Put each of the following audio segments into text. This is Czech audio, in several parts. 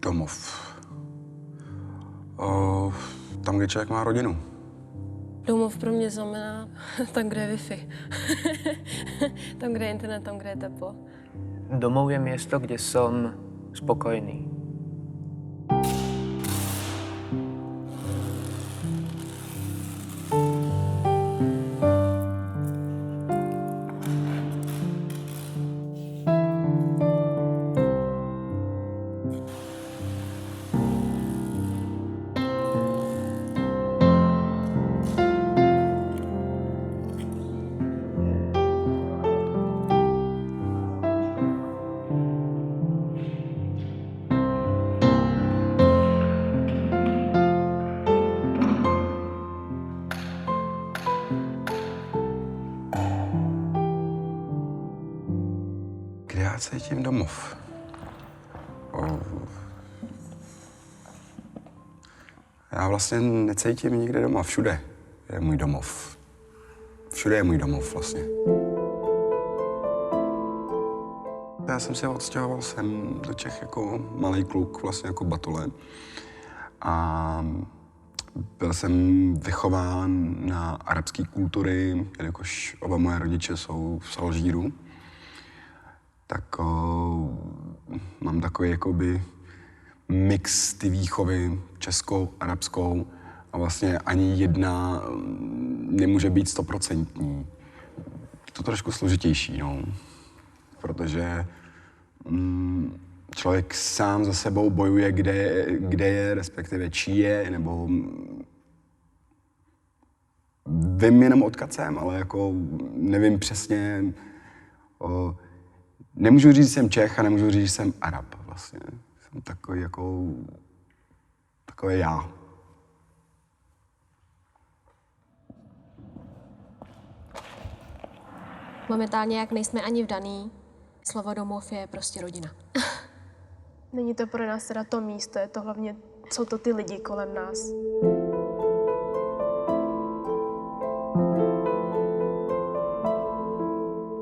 Domov. Tam, kde člověk má rodinu. Domov pro mě znamená tam, kde je Wi-Fi. Tam, kde je internet, tam, kde je teplo. Domov je miesto, kde som spokojný. Kde já cítím domov? Já vlastně necítím nikde doma. Všude je můj domov. Všude je můj domov vlastně. Já jsem se odstěhoval sem do Čech jako malý kluk, vlastně jako batole. A byl jsem vychován na arabské kultury, jelikož oba moje rodiče jsou z Alžíru. Tak mám takový jakoby mix ty výchovy českou, arabskou a vlastně ani jedna nemůže být 100%. Je to trošku složitější, no. Protože člověk sám za sebou bojuje, kde je, respektive čí je, nebo vím jenom odkud jsem, ale jako nevím přesně. Nemůžu říct, že jsem Čech a nemůžu říct, že jsem Arab vlastně. Jsem takový jako... Takový já. Momentálně, jak nejsme ani vdaný, slovo domov je prostě rodina. Není to pro nás teda to místo, je to hlavně, jsou to ty lidi kolem nás.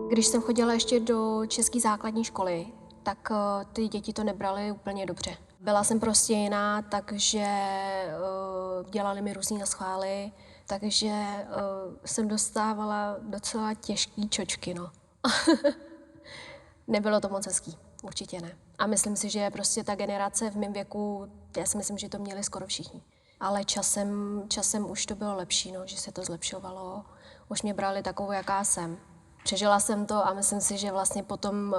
Když jsem chodila ještě do české základní školy, tak ty děti to nebraly úplně dobře. Byla jsem prostě jiná, takže dělali mi různý naschvály, takže jsem dostávala docela těžký čočky, no. Nebylo to moc hezký, určitě ne. A myslím si, že prostě ta generace v mém věku, já si myslím, že to měli skoro všichni. Ale časem už to bylo lepší, no, že se to zlepšovalo. Už mě brali takovou, jaká jsem. Přežila jsem to a myslím si, že vlastně potom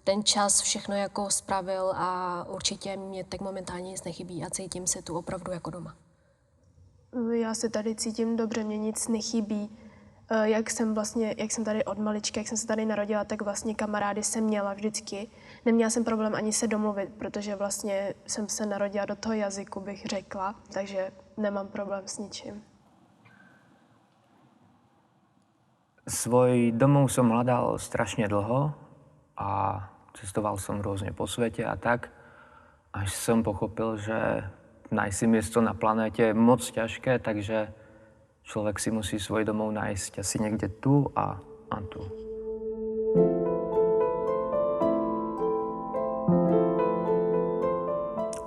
ten čas všechno jako spravil a určitě mě tak momentálně nic nechybí a cítím se tu opravdu jako doma. Já se tady cítím dobře, mě nic nechybí. Jak jsem tady od malička, jak jsem se tady narodila, tak vlastně kamarády jsem měla vždycky. Neměla jsem problém ani se domluvit, protože vlastně jsem se narodila do toho jazyku, bych řekla, takže nemám problém s ničím. Svoj domov som hľadal strašne dlho a cestoval som rôzne po svete a tak, až som pochopil, že nájsť si miesto na planéte je moc ťažké, takže človek si musí svoj domov nájsť asi niekde tu a tu.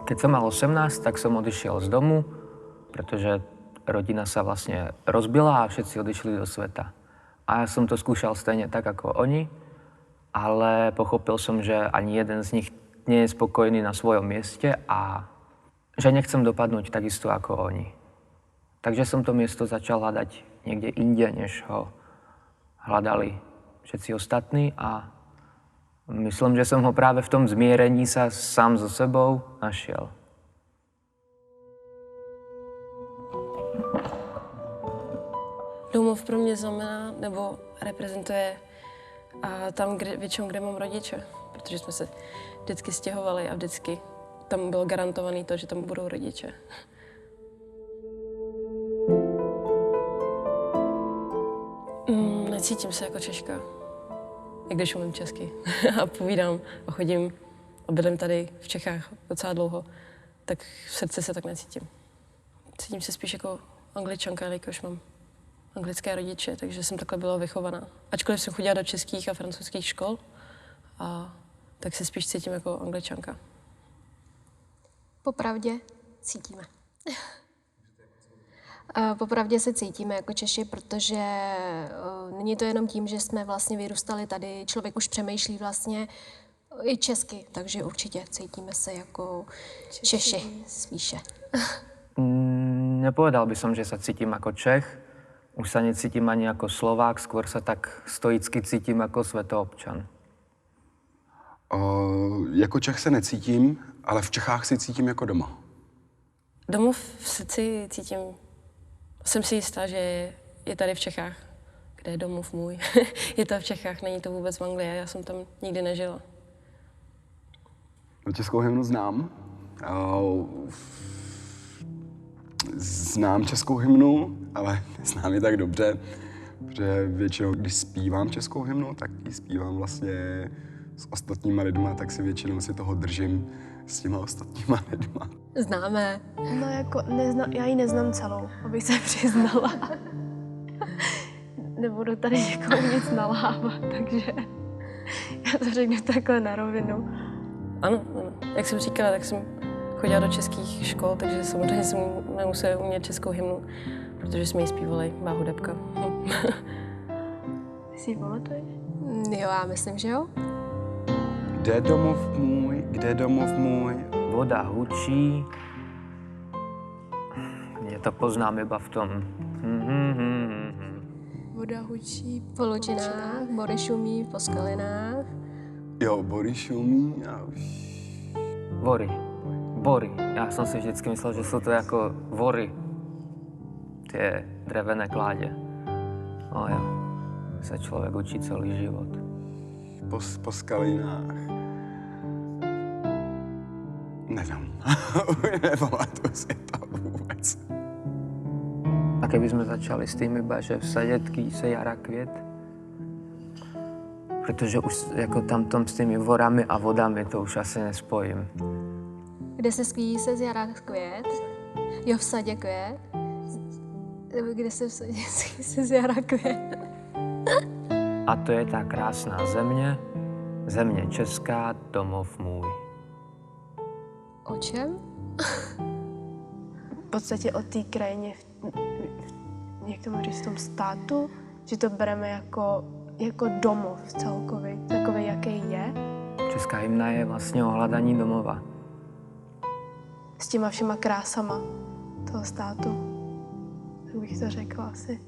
Keď som mal 18, tak som odišiel z domu, pretože rodina sa vlastne rozbila a všetci odišli do sveta. A ja som to skúšal stejne tak ako oni, ale pochopil som, že ani jeden z nich nie je spokojný na svojom mieste a že nechcem dopadnúť takisto ako oni. Takže som to miesto začal hľadať niekde inde, než ho hľadali všetci ostatní a myslím, že som ho práve v tom zmierení sa sám so sebou našiel. Domov pro mě znamená, nebo reprezentuje tam, většinou, kde mám rodiče, protože jsme se vždycky stěhovali a vždycky tam bylo garantované to, že tam budou rodiče. Necítím se jako Češka, i když umím česky a povídám a chodím a bydlím tady v Čechách docela dlouho, tak v srdci se tak necítím. Cítím se spíš jako Angličanka, jelikož mám anglické rodiče, takže jsem takhle byla vychovaná. Ačkoliv jsem chodila do českých a francouzských škol, tak se spíš cítím jako Angličanka. Popravdě cítíme. Popravdě se cítíme jako Češi, protože není to jenom tím, že jsme vlastně vyrůstali tady, člověk už přemýšlí vlastně i česky, takže určitě cítíme se jako Češi spíše. Nepovedal by som, že sa cítim ako Čech. Už sa necítim ani ako Slovák, skôr sa tak stoicky cítim ako svetoobčan. Jako Čech se necítím, ale v Čechách si cítím jako doma. Domov v srdci cítím. Jsem si jistá, že je tady v Čechách, kde je domov můj. Je to v Čechách, není to vůbec v Anglii, já jsem tam nikdy nežila. No, českou hymnu znám. Znám českou hymnu, ale neznám ji tak dobře, protože většinou, když zpívám českou hymnu, tak ji zpívám vlastně s ostatníma lidma, tak si většinou si toho držím s těma ostatníma lidma. Známe. No jako já ji neznám celou, abych se přiznala. Nebudu tady někomu nic nalávat, takže já to řeknu takhle na rovinu. Ano, jak jsem říkala, tak jsem chodila do českých škol, takže samozřejmě jsem nemusela umět českou hymnu, protože jsme ji zpívali Báhu Debka. Ty si ji pamatuješ? Jo, já myslím, že jo. Kde domov můj, kde domov můj? Voda hučí. Ja to poznám iba v tom. Voda hučí Po lučinách, Bory šumí po skalinách. Jo, Bory šumí a už... Vory. Bory. Já jsem si vždycky myslel, že jsou to jako vory. Tie drevené kládě. No jo, se člověk učí celý život. Po skalinách. Nevím. Nepamatuji si to vůbec. A keby sme začali s tým iba, že v Sadetky se jara květ, protože už jako tam s těmi vorami a vodami to už asi nespojím. Kde se skví se z jara květ? Jo, v sadě květ. Kde se v sadě skví se z jara květ? A to je tá krásná země, země česká, domov můj. O čem? v podstatě o té krajině, jak to říct, v tom státu, že to bereme jako domov celkový, takový, jaký je. Česká hymna je vlastně o hľadaní domova. S těma všema krásama toho státu. Tak bych to řekla asi.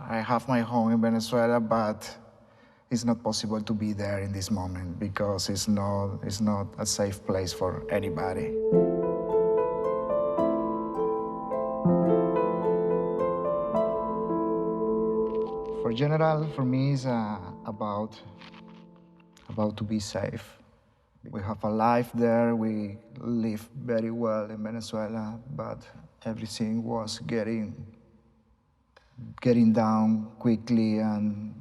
I have my home in Venezuela, but it's not possible to be there in this moment because it's not a safe place for anybody. For general, for me, it's about to be safe. We have a life there. We live very well in Venezuela, but everything was getting down quickly, and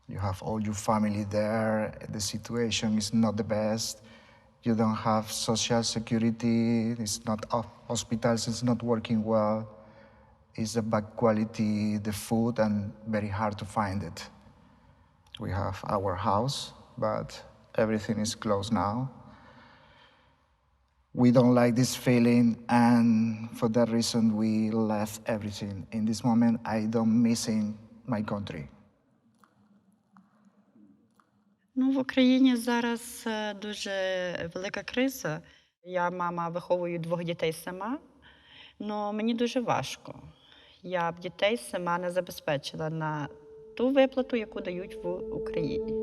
you have all your family there. The situation is not the best. You don't have social security. It's not hospitals. It's not working well. It's a bad quality, the food, and very hard to find it. We have our house, but everything is closed now. We don't like this feeling, and for that reason, we left everything. In this moment, I don't missing my country. Ну, в Україні зараз дуже велика криза. Я мама, виховую 2 дітей сама, але мені дуже важко. Я б дітей сама не забезпечила на ту виплату, яку дають в Україні.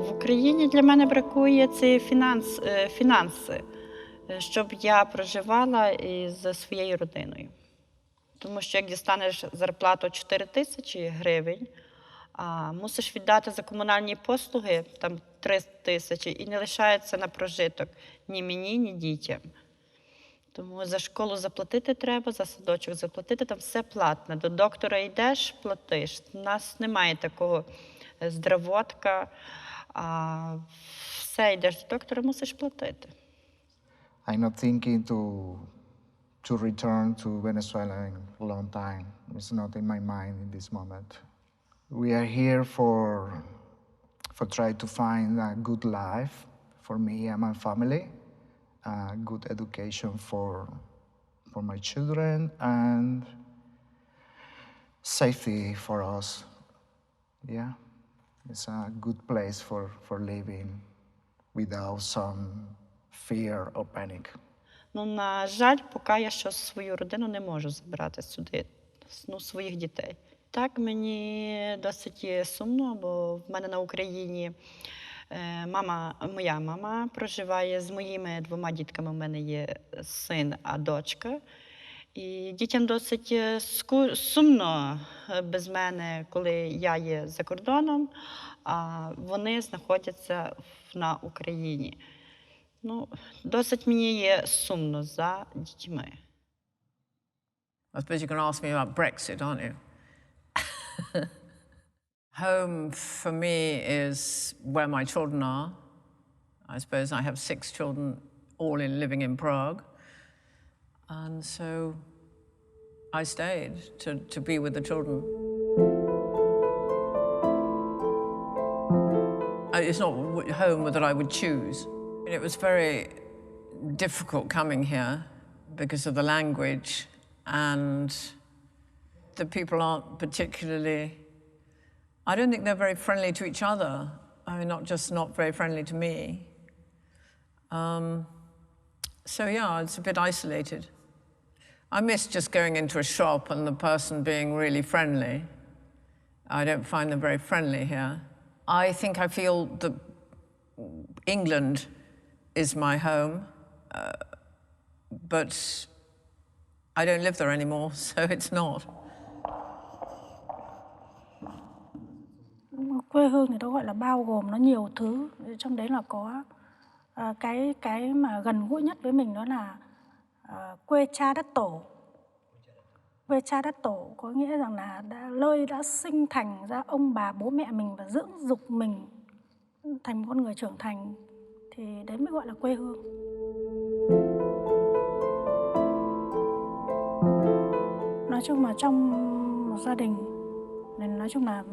В Україні для мене бракує ці фінанси, щоб я проживала із своєю родиною. Тому що як дістанеш зарплату 4 тисячі гривень, а мусиш віддати за комунальні послуги там 3 тисячі і не лишається на прожиток ні мені, ні дітям. Тому за школу заплатити треба, за садочок заплатити, там все платне. До доктора йдеш, платиш. У нас немає такого здравотка, а все, йдеш до доктора, мусиш платити. I'm not thinking to return to Venezuela in a long time. It's not in my mind in this moment. We are here for try to find a good life for me and my family, a good education for my children, and safety for us. Yeah, it's a good place for living without some fear or panic. Ну, на жаль, поки я ще свою родину не можу забрати сюди, ну, своїх дітей. Так, мені досить сумно, бо в мене на Україні моя мама проживає з моїми 2 дітками. У мене є син, а дочка. І дітям досить сумно без мене, коли я є за кордоном, а вони знаходяться на Україні. Ну, досить мені є сумно за дітьми. I suppose you're going to ask me about Brexit, aren't you? Home for me is where my children are. I suppose I have 6 children, all living in Prague. And so I stayed to be with the children. It's not home that I would choose. It was very difficult coming here because of the language, and the people aren't particularly, I don't think they're very friendly to each other. I mean, not very friendly to me. So yeah, it's a bit isolated. I miss just going into a shop and the person being really friendly. I don't find them very friendly here. I think I feel that England is my home, but I don't live there anymore, so it's not. Quê hương thì tôi gọi là bao gồm nó nhiều thứ, trong đấy là có cái mà gần gũi nhất với mình đó là quê cha đất tổ. Quê cha đất tổ có nghĩa rằng là nơi đã sinh thành ra ông bà bố mẹ mình và dưỡng dục mình thành con người trưởng thành, thì đấy mới gọi là quê hương. Nói chung là trong một gia đình nên nói chung là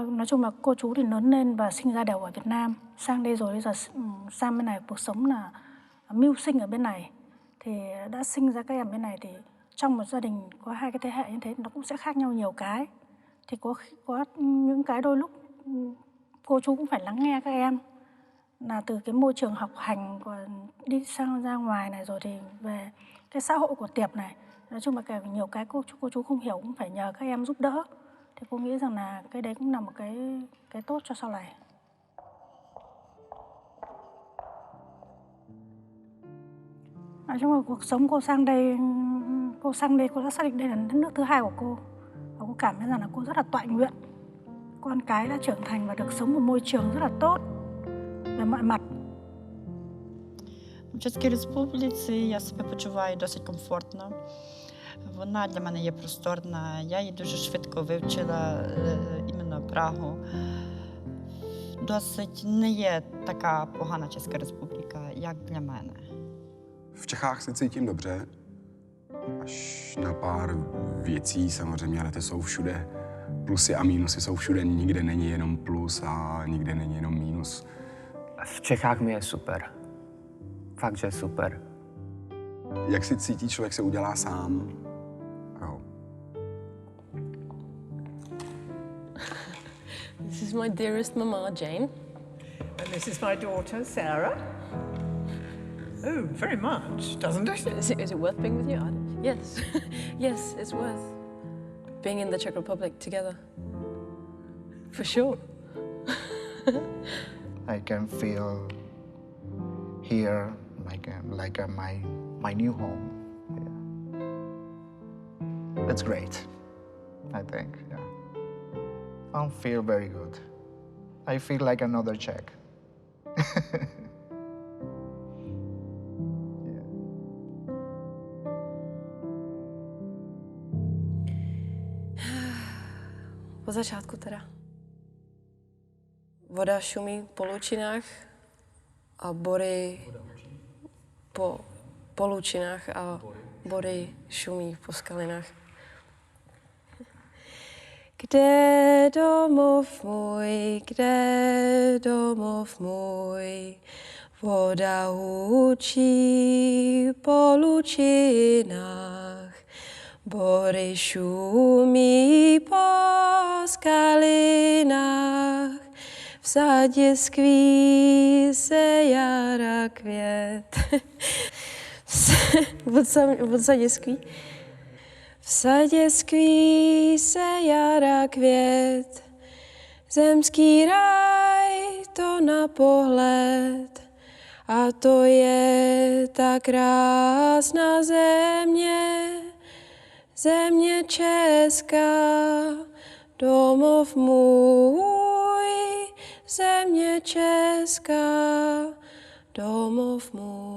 nói chung là cô chú thì lớn lên và sinh ra đều ở Việt Nam, sang đây rồi bây giờ sang bên này cuộc sống là mưu sinh ở bên này, thì đã sinh ra các em bên này, thì trong một gia đình có 2 cái thế hệ như thế nó cũng sẽ khác nhau nhiều cái, thì có những cái đôi lúc cô chú cũng phải lắng nghe các em, là từ cái môi trường học hành, còn đi sang ra ngoài này rồi thì về cái xã hội của Tiệp này, nói chung là nhiều cái cô chú không hiểu cũng phải nhờ các em giúp đỡ. Thì cô nghĩ rằng là cái đấy cũng là một cái tốt cho sau này. Nói chung là cuộc sống cô sang đây cô đã xác định đây là đất nước thứ 2 của cô. Và cô cảm thấy rằng là cô rất là toại nguyện. Con cái đã trưởng thành và được sống một môi trường rất là tốt về mọi mặt. В Чеській Республіці я себе почуваю досить комфортно. Вона для мене є просторна. Я її дуже швидко вивчила, іменно Прагу. Досить не є така погана Чеська Республіка, як для мене. V Čechách se cítím dobře, až na pár věcí samozřejmě, ale ty jsou všude. Plusy a mínusy jsou všude, nikde není jenom plus a nikde není jenom mínus. V Čechách mi je super. Fakt, že super. Jak si cítí člověk, se udělá sám. Jo. This is my dearest mama, Jane. And this is my daughter, Sarah. Oh, very much, doesn't it? Is it worth being with you? Yes. Yes, it's worth being in the Czech Republic together. For sure. I can feel here like my new home. Yeah. It's great, I think. Yeah. I feel very good. I feel like another Czech. Od začátku teda. Voda šumí po lučinách a bory po lučinách a bory šumí po skalinách. Kde domov můj, voda hučí po lučinách, bory šumí po skalinách, v sadě skví se jara květ. V sadě skví. V sadě skví se jara květ, zemský ráj to na pohled. A to je ta krásná země, země česká, domov můj, země česká, domov můj.